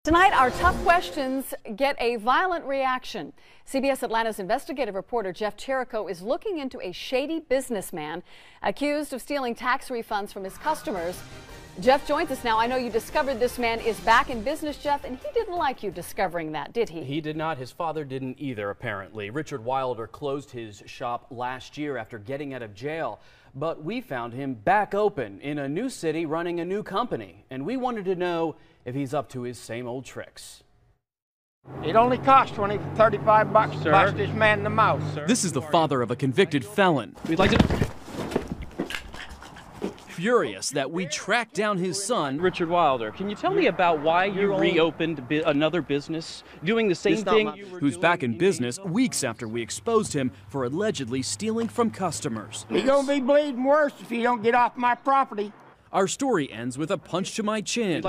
Tonight, our tough questions get a violent reaction. CBS Atlanta's investigative reporter Jeff Cherico is looking into a shady businessman accused of stealing tax refunds from his customers. Jeff joins us now. I know you discovered this man is back in business, Jeff, and he didn't like you discovering that, did he? He did not. His father didn't either, apparently. Richard Wilder closed his shop last year after getting out of jail. But we found him back open in a new city running a new company. And we wanted to know if he's up to his same old tricks. It only costs $35 to bust this man in the mouth, sir. This is the father of a convicted felon. We'd like to... Furious that we tracked down his son, Richard Wilder. Can you tell me about why you reopened another business, doing the same thing? Who's back in business weeks after we exposed him for allegedly stealing from customers. He's gonna be bleeding worse if he don't get off my property. Our story ends with a punch to my chin.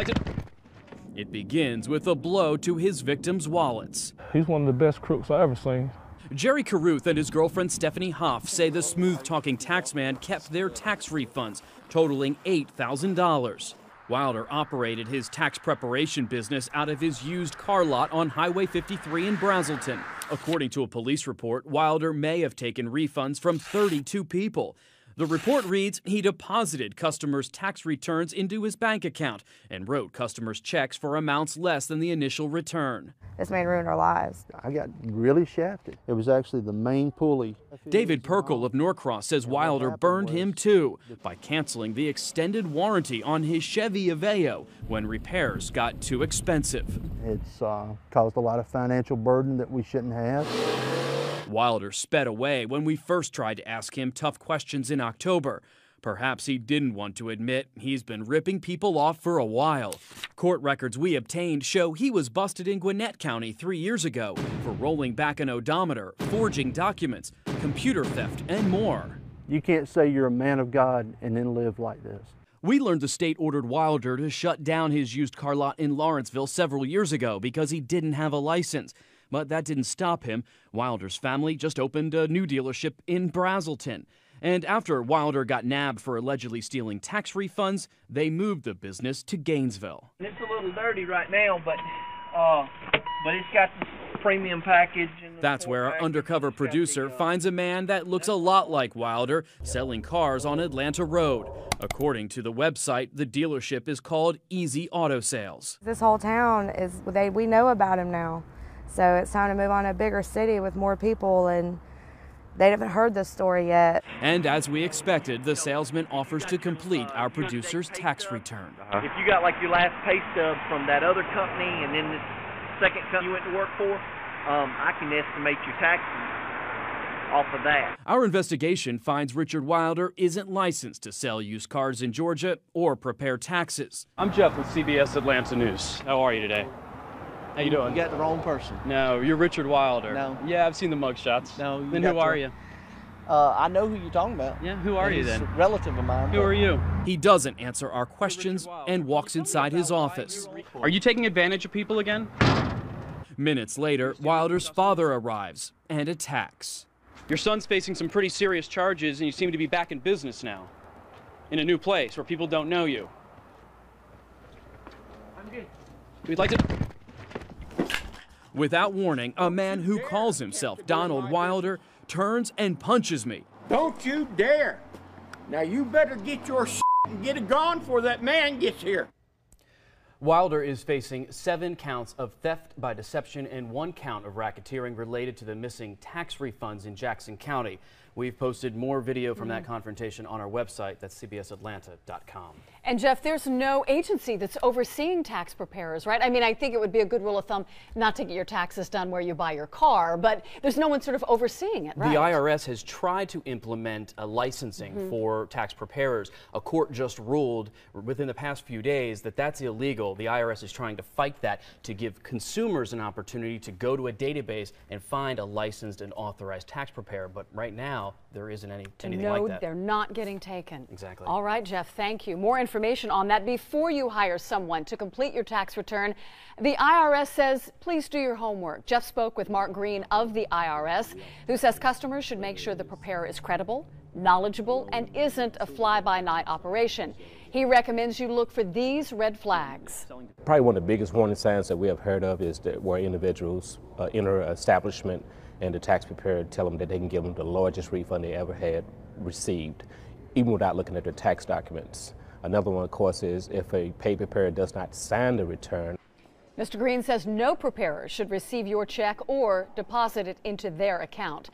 It begins with a blow to his victims' wallets. He's one of the best crooks I ever seen. Jerry Carruth and his girlfriend Stephanie Hoff say the smooth-talking taxman kept their tax refunds, totaling $8,000. Wilder operated his tax preparation business out of his used car lot on Highway 53 in Brazelton. According to a police report, Wilder may have taken refunds from 32 people. The report reads he deposited customers' tax returns into his bank account and wrote customers checks for amounts less than the initial return. This man ruined our lives. I got really shafted. It was actually the main pulley. David Perkle of Norcross says Wilder burned him too by canceling the extended warranty on his Chevy Aveo when repairs got too expensive. It's caused a lot of financial burden that we shouldn't have. Wilder sped away when we first tried to ask him tough questions in October. Perhaps he didn't want to admit he's been ripping people off for a while. Court records we obtained show he was busted in Gwinnett County 3 years ago for rolling back an odometer, forging documents, computer theft, and more. You can't say you're a man of God and then live like this. We learned the state ordered Wilder to shut down his used car lot in Lawrenceville several years ago because he didn't have a license. But that didn't stop him. Wilder's family just opened a new dealership in Brazelton. And after Wilder got nabbed for allegedly stealing tax refunds, they moved the business to Gainesville. It's a little dirty right now, but it's got the premium package. That's where our undercover producer finds a man that looks a lot like Wilder selling cars on Atlanta Road. According to the website, the dealership is called Easy Auto Sales. This whole town we know about him now. So it's time to move on to a bigger city with more people, and they haven't heard this story yet. And as we expected, the salesman offers to complete our producer's tax return. If you got like your last pay stub from that other company and then this second company you went to work for, I can estimate your taxes off of that. Our investigation finds Richard Wilder isn't licensed to sell used cars in Georgia or prepare taxes. I'm Jeff with CBS Atlanta News. How are you today? How you doing? You got the wrong person. No, you're Richard Wilder. No. Yeah, I've seen the mugshots. No. Then who are you? I know who you're talking about. Yeah, who are you then? He's a relative of mine. Who are you? He doesn't answer our questions and walks inside his office. Are you taking advantage of people again? Minutes later, Wilder's father arrives and attacks. Your son's facing some pretty serious charges, and you seem to be back in business now. In a new place where people don't know you. I'm good. We'd like to... Without warning, a man who calls himself Donald Wilder turns and punches me. Don't you dare! Now you better get your and get it gone before that man gets here. Wilder is facing 7 counts of theft by deception and 1 count of racketeering related to the missing tax refunds in Jackson County. We've posted more video from that confrontation on our website. That's cbsatlanta.com. And Jeff, there's no agency that's overseeing tax preparers, right? I mean, I think it would be a good rule of thumb not to get your taxes done where you buy your car, but there's no one sort of overseeing it, right? The IRS has tried to implement a licensing for tax preparers. A court just ruled within the past few days that that's illegal. The IRS is trying to fight that to give consumers an opportunity to go to a database and find a licensed and authorized tax preparer. But right now, there isn't anything like that. They're not getting taken. Exactly. All right, Jeff, thank you. More information on that before you hire someone to complete your tax return. The IRS says, please do your homework. Jeff spoke with Mark Green of the IRS, who says customers should make sure the preparer is credible, knowledgeable, and isn't a fly-by-night operation. He recommends you look for these red flags. Probably one of the biggest warning signs that we have heard of is that where individuals enter an establishment and the tax preparer tell them that they can give them the largest refund they ever had received, even without looking at their tax documents. Another one, of course, is if a pay preparer does not sign the return. Mr. Green says no preparer should receive your check or deposit it into their account.